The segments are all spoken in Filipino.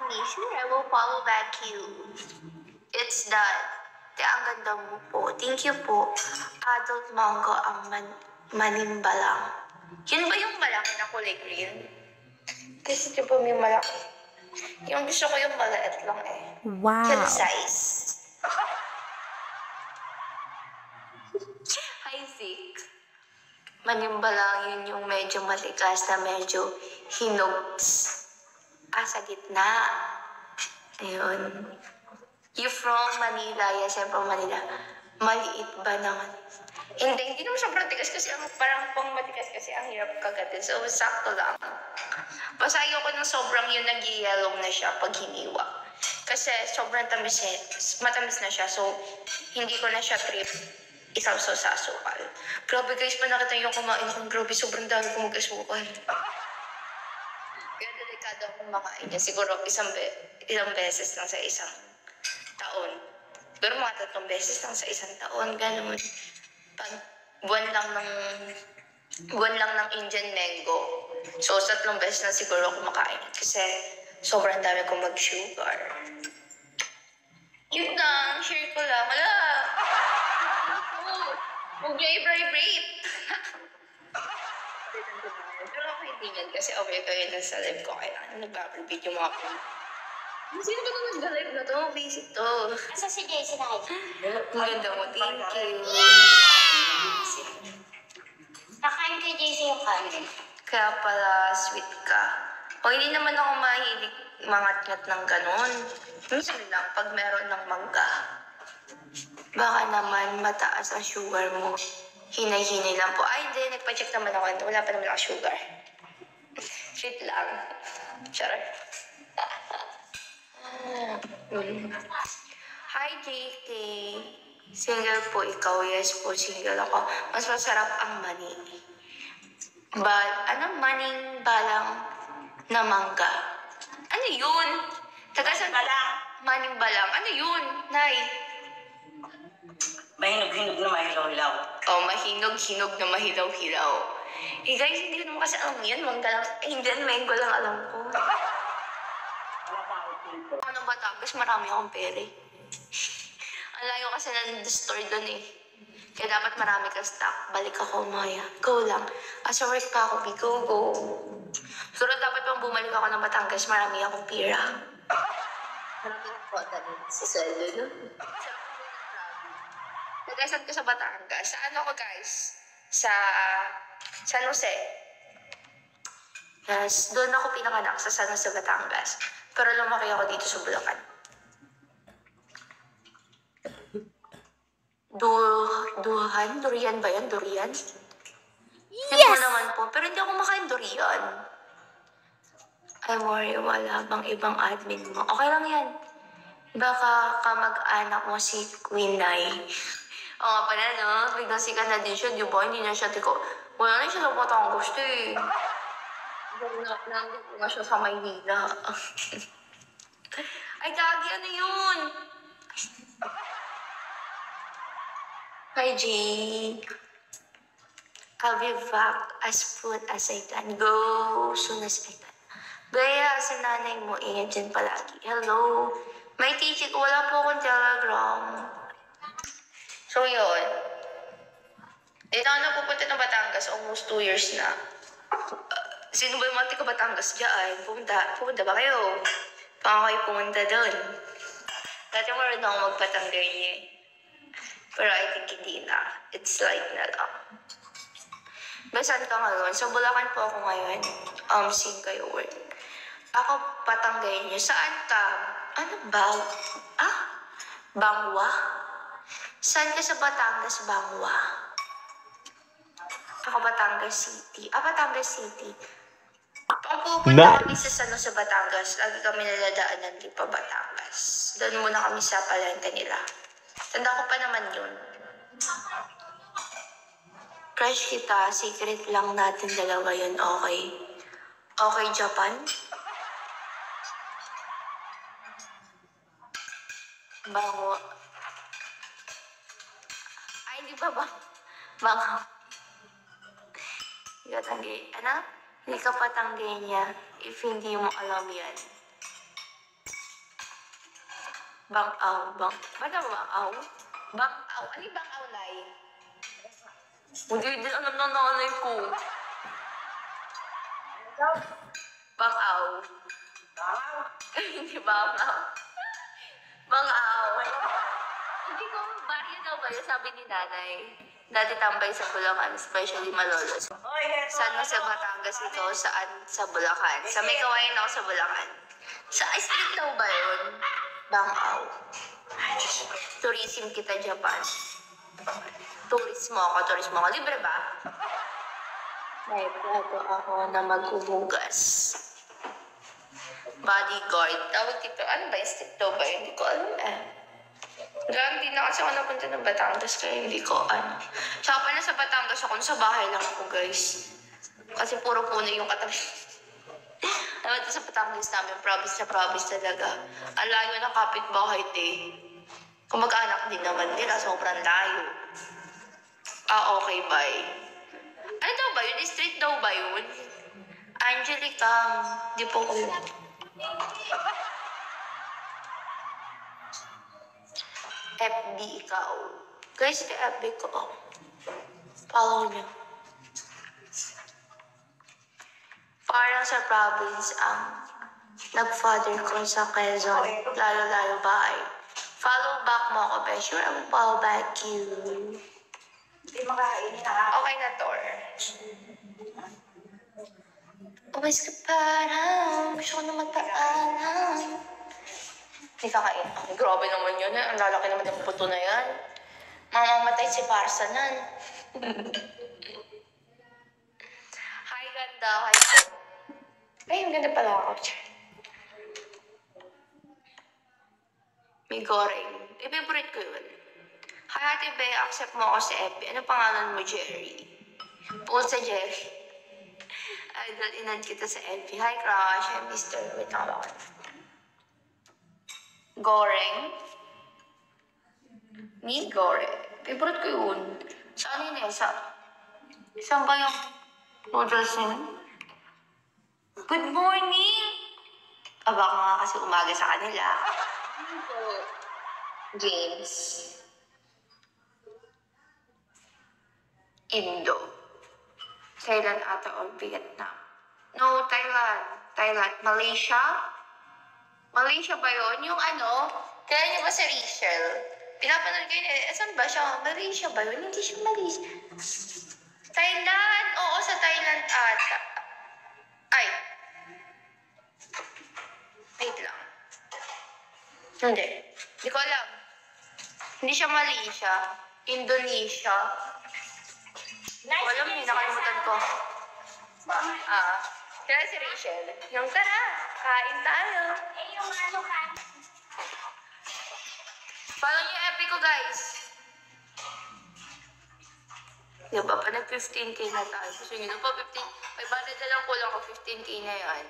Sure, I will follow back you. It's done. Te, ang ganda mo po. Thank you po. Adult mango ang manimba lang. Yun ba yung malaki na kulay green? Kasi di ba may malaki? Yung gusto ko yung maliit lang eh. Wow. Kaya size. Hi, Zeke. Manimba lang yun yung medyo matigas na medyo hinog. Sa gitna. Ayun. You from Manila? Yes, I'm from Manila. Maliit ba naman? Hindi naman sobrang tigas kasi parang pang matigas kasi ang hirap kagatin. So, sakto lang. Basta ayoko ng sobrang yung nag-yellow na siya pag hiniwa. Kasi sobrang matamis na siya. So, hindi ko na siya trip isawsaw sa asukal. Grabe guys, pa nakita yung kumain akong grabe. Sobrang dami kong mag-asukal. Kaya delikado akong makain niya. Siguro ilang beses lang sa isang taon. Pero mga 3 beses lang sa isang taon. Ganun. Pag buwan lang ng Indian mango. So, 3 beses na siguro ako makain. Kasi sobrang dami kong mag-sugar. Yun lang. Share ko lang. Wala. Huwag niyo i-vibrate. Pero ako hindi yan kasi aware kayo na sa live ko. Kailangan nag-vibrate yung mga phone. Sino ba naman nag-live na to? Basic to. Asa si JC na kayo? Ang ganda mo. Thank you. Nakain kay JC yung kanin. Kaya pala sweet ka. O hindi naman ako mahilig mangat-ngat ng ganon. Minsan lang pag meron ng mangga. Baka naman mataas ang sugar mo. Hinay-hinay lang po. Ay, hindi. Nagpa-check naman ako. Wala pa naman ako sugar. Sweet lang. Charot. Hi, JK. Single po ikaw. Yes po, single ako. Mas masarap ang mani. Maning balang na mangga? Ano yun? Tagasan Balang. Maning balang. Ano yun, Nay? Mahinog-hinog na mahilaw-hilaw. Oh, mahinog-hinog na mahilaw-hilaw. Eh guys, hindi ko naman kasi alam yan. Mangga lang. Indian mango lang alam ko. Ano ba Batangas? Marami akong pere. Ang layo kasi ng store doon eh. Kaya dapat marami ka stock. Balik ako, Maya. Go lang. Asa work pa ako, go, go. Pero dapat pang bumalik ako ng Batangas, marami akong pira. Marami akong kota din sa sweldo, no? Nag-asad ko sa Batangas. Saan ako, guys? Sa San Jose. Yes, doon ako pinanganak sa San Jose, Batangas. Pero lumaki ako dito sa Bulacan. Durian ba yan? Durian? Yes! Hindi ko naman po. Pero hindi ako makain durian. I'm worried wala bang ibang admin mo. Okay lang yan. Baka kamag-anak mo si Queen Nai. Oo nga pala, no? Biglang sikat na din siya, di ba? Hindi na siya tiko. Wala na siya sa Batangas eh. Nandito nga siya sa Maynila. Ay, gagi, ano yun? Hi, G. I'll be back as soon as I can. Go soon as I can. Gaya, si nanay mo, ingat dyan palagi. Hello. May teaching, wala po akong Telegram. So, yun. Dito ako na pupunta ng Batangas, almost 2 years na. Sino ba yung mga taga Batangas dyan? Pupunta ba kayo? Baka kayo pumunta doon. Dati meron ako magpatanggal niya. Pero I think hindi na. It's like na lang. Saan ka ngayon? Sa Bulacan po ako ngayon. Sing kayo work. Ako patanggay niyo. Saan ka? Ano ba? Bangwa? Saan ka sa Batangas, Bangwa? Ako Batangas City. Batangas City. Pag pupunta kami sa San Jose, Batangas, lagi kami naladaanan din pa Batangas. Doon muna kami sa palengke nila. Tanda ko pa naman yun. Crush kita, secret lang natin dalawa yun, okay? Okay, Japan? Bango. Ay, hindi ba ba? Bango. Hindi ka tanggi. Ano? Hindi ka patanggay niya if hindi mo alam yan. Bang-aw. Ba't naman bang-aw? Bang-aw. Ano yung bang-aw, Nay? Hindi din alam ng nanay ko. Bang-aw. Hindi bang-aw. Bang-aw. Hindi ko, baryo daw ba yun? Sabi ni nanay. Dati tambay sa Bulacan, especially Malolos. Saan mo sa Batangas ito? Saan sa Bulacan? Sa may kawain ako sa Bulacan. Sa street daw ba yun? Bang-aw. Tourism kita, Japan. Turismo ako. Libre ba? May plato ako na maghuhugas. Bodyguard. Tawag dito. Ano ba? Street daw ba yun? Hindi ko alam eh. Hindi na kasi ako napunta ng Batangas kaya hindi ko ano. Tsaka pa na sa Batangas ako, sa bahay lang ako guys. Kasi puro puno yung katabi. Naman sa Batangas namin, province na province talaga. Ang layo ng kapitbahay eh. Kung mag-anak din naman nila, sobrang layo. Okay, bye. Ano daw ba yun? Street daw ba yun? Angelica, di po ko yun. FB ikaw. Guys, kay FB ko. Follow niyo. Parang sa province ang nag-father ko sa Quezon. Lalo-lalo bahay. Follow back mo ako, be. Sure, I will follow back you. Hindi makain na. Okay na, Tor. Uwais ka parang gusto ko na magpaalam. Hindi kakain. Ay, grabe naman yun. Ang lalaki naman yung puto na yan. Mamamatay si Parsanan. Hi, ganda. Hi, po. Ay, ang ganda pala ako. May goreng. I-favorite ko yun. Hi, Ate Be. Accept mo ako sa FB. Ano pangalan mo, Jerry? Pool sa Jerry. Idol, inad kita sa FB. Hi, crush. Hi, mister. Wait lang ako. Goreng. Ni goreng. Favorite ko yun. Saan yun eh? Saan ba yung noodles yun? Good morning! Baka nga kasi umaga sa kanila. James. Indo. Thailand ata or Vietnam. No, Thailand. Malaysia? Malaysia ba yun? Yung ano? Kaya niyo ba si Rachel? Pinapanood ko yun eh. Saan ba siya? Malaysia ba yun? Hindi siya Malaysia. Thailand! Oo, sa Thailand ata. Ay. Wait lang. Hindi. Hindi ko alam. Hindi siya Malaysia. Indonesia. Alam niyo, nakalimutan ko. Kaya si Rachel. Yung tara, kain tayo. Yung ano ka? Follow niyo yung FB ko, guys. Diba, pa nag-15K na tayo. Gusto niyo pa 15? May budget na lang kulang ko, 15K na yan.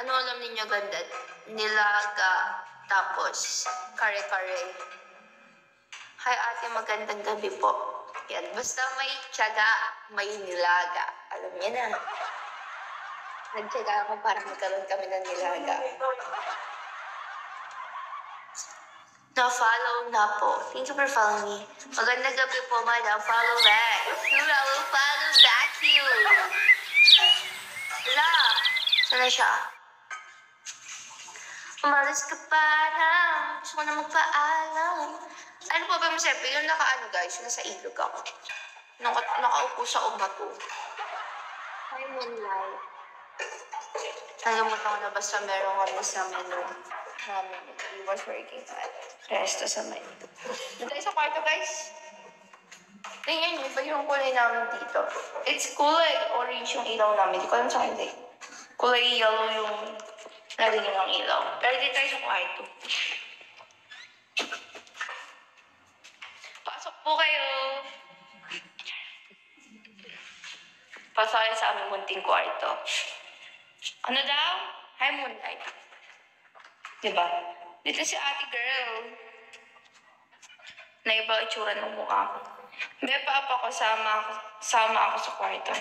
Ano alam niyo ganda? Nilaga, tapos kare-kare. Hi ate, magandang gabi po. Yan, basta may tiyaga, may nilaga. Alam niyo na. Nagtiyaga ako para magkaroon kami ng nilaga. Na-follow na po. Thank you for following me. Magandang gabi po, madam. Follow back. Sure, I will follow back you. Wala. Sana siya? Umalis ka parang. Gusto ko na magpaalam. Ano po ba, Masepe? Yung naka-ano, guys? Yung nasa ilog ako. Nakaupo sa umato. Hi, Moonlight. Nalimutan ko na basta meron kami sa menu namin. We was working at resto sa menu. Doon tayo sa kwarto, guys. Tingnan nyo, iba yung kulay namin dito. It's kulay orange yung ilaw namin. Hindi ko alam sa hindi. Kulay yellow yung nalagyan ng ilaw. Pero dito tayo sa kwarto. Pasok po kayo. Pasok kayo sa aming munting kwarto. Ano daw? Hi, Moonlight. Diba? Dito si ate girl. Na iba itsura ng mukha ko. May papa ko, sama ako sa kwarto.